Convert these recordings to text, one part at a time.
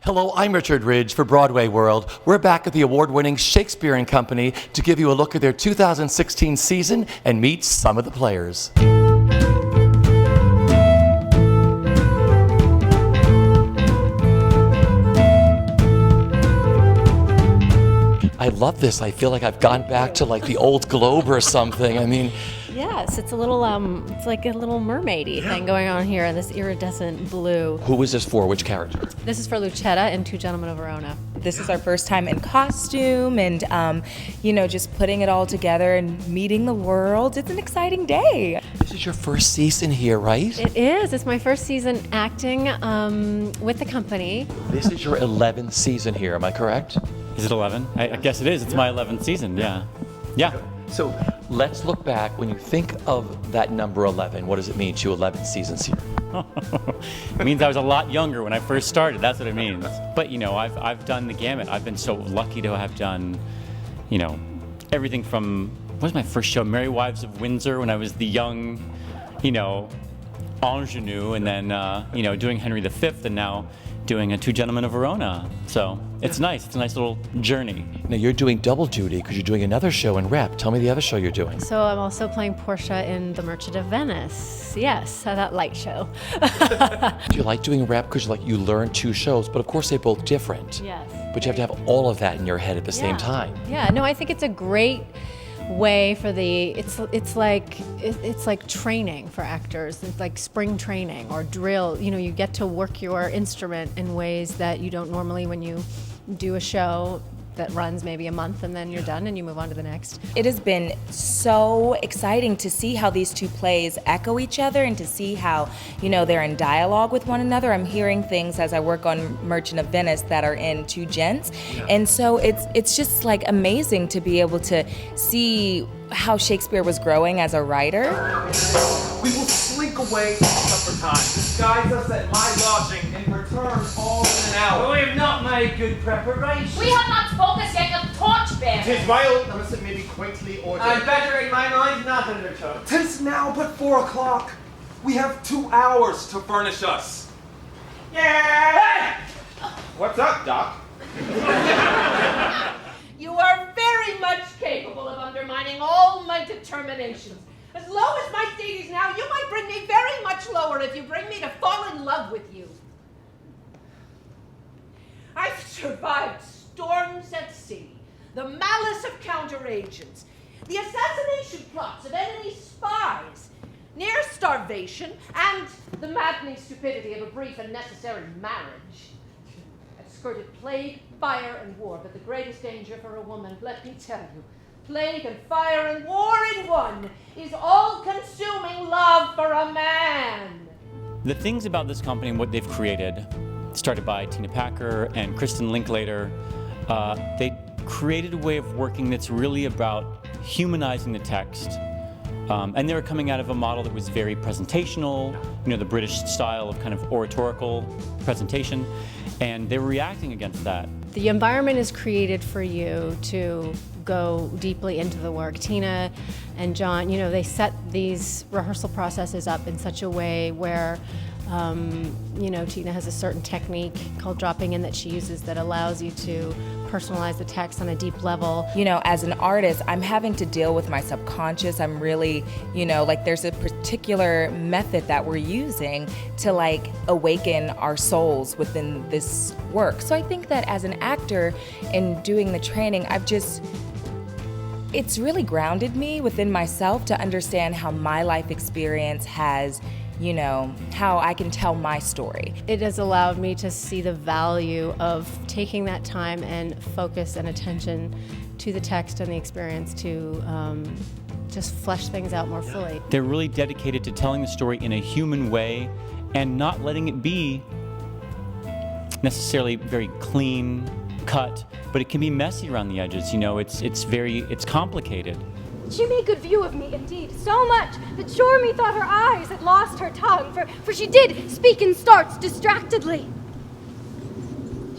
Hello, I'm Richard Ridge for BroadwayWorld. We're back at the award-winning Shakespeare Company to give you a look at their 2016 season and meet some of the players. I love this. I feel like I've gone back to like the old Globe or something. I mean, yes, it's a little, it's like a little mermaidy thing going on here, this iridescent blue. Who is this for? Which character? This is for Lucetta in Two Gentlemen of Verona. This is our first time in costume and, just putting it all together and meeting the world. It's an exciting day. This is your first season here, right? It is. It's my first season acting with the company. This is your 11th season here, am I correct? Is it 11? I guess it is. It's my 11th season, yeah. Yeah. So let's look back. When you think of that number 11, what does it mean to 11 seasons here? It means I was a lot younger when I first started. That's what it means. But, I've done the gamut. I've been so lucky to have done, everything from, what was my first show? Merry Wives of Windsor, when I was the young, ingenue, and then, doing Henry V, and now doing a Two Gentlemen of Verona. So it's nice. It's a nice little journey. Now you're doing double duty because you're doing another show in Rep. Tell me the other show you're doing. So I'm also playing Portia in The Merchant of Venice. Yes, that light show. Do you like doing Rep because you learn two shows, but of course they're both different. Yes. But you have to have all of that in your head at the same time. Yeah, no, I think it's a great way for it's like training for actors. It's like spring training or drill. You get to work your instrument in ways that you don't normally when you do a show that runs maybe a month and then you're done and you move on to the next. It has been so exciting to see how these two plays echo each other and to see how, they're in dialogue with one another. I'm hearing things as I work on Merchant of Venice that are in Two Gents. Yeah. And so it's just like amazing to be able to see how Shakespeare was growing as a writer. We will slink away at supper time, disguise us at my lodging, and return all in an hour. We have not made good preparation. We have not spoken yet of torchbearer. 'Tis well, unless it may be quaintly ordered. And better in my mind not in return. 'Tis now but 4 o'clock. We have 2 hours to furnish us. Yeah! What's up, Doc? You are very much capable of undermining all my determinations. As low as my state is now, you might bring me very much lower if you bring me to fall in love with you. I've survived storms at sea, the malice of counteragents, the assassination plots of enemy spies, near starvation, and the maddening stupidity of a brief and necessary marriage. I've skirted plague, fire, and war, but the greatest danger for a woman, let me tell you, plague and fire and war in one, is all-consuming love for a man. The things about this company and what they've created, started by Tina Packer and Kristen Linklater, they created a way of working that's really about humanizing the text. And they were coming out of a model that was very presentational, the British style of kind of oratorical presentation, and they were reacting against that. The environment is created for you to go deeply into the work. Tina and John, they set these rehearsal processes up in such a way where Tina has a certain technique called dropping in that she uses that allows you to personalize the text on a deep level. As an artist, I'm having to deal with my subconscious. I'm really, there's a particular method that we're using to awaken our souls within this work. So I think that as an actor in doing the training, it's really grounded me within myself to understand how my life experience has how I can tell my story. It has allowed me to see the value of taking that time and focus and attention to the text and the experience to just flesh things out more fully. They're really dedicated to telling the story in a human way and not letting it be necessarily very clean cut, but it can be messy around the edges. It's complicated. She made good view of me, indeed, so much that sure methought her eyes had lost her tongue, for she did speak in starts distractedly.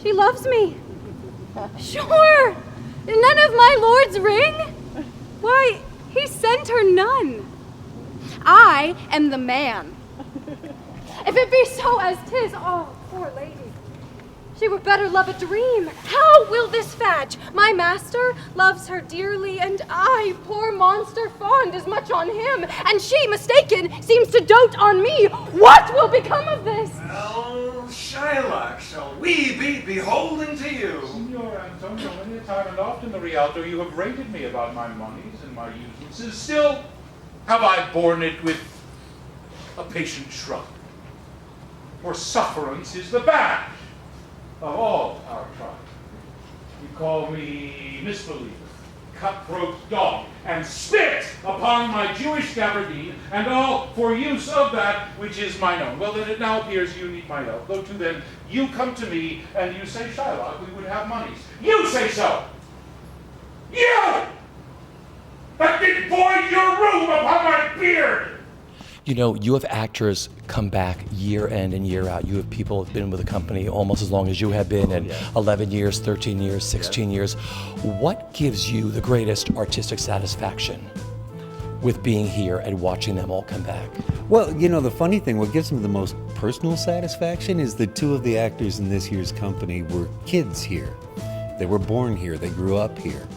She loves me. Sure! None of my lord's ring? Why, he sent her none. I am the man. If it be so as 'tis, oh, poor lady. She were better love a dream. How will this fadge? My master loves her dearly, and I, poor monster, fond as much on him, and she, mistaken, seems to dote on me. What will become of this? Well, Shylock, shall we be beholden to you? Signor Antonio, many a time and often the Rialto, you have rated me about my monies and my usances. Still have I borne it with a patient shrug. For sufferance is the badge of all our tribe. You call me misbeliever, cutthroat dog, and spit upon my Jewish gabardine, and all for use of that which is mine own. Well, then it now appears you need my help. Go to then, you come to me, and you say, Shylock, we would have monies. You say so! You! That did void your room upon my beard! You know, you have actors come back year in and year out. You have people who have been with the company almost as long as you have been, and 11 years, 13 years, 16 years. What gives you the greatest artistic satisfaction with being here and watching them all come back? Well, you know, the funny thing, what gives me the most personal satisfaction is that two of the actors in this year's company were kids here. They were born here, they grew up here.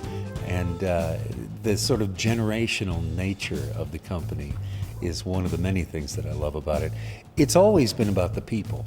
And the sort of generational nature of the company is one of the many things that I love about it. It's always been about the people.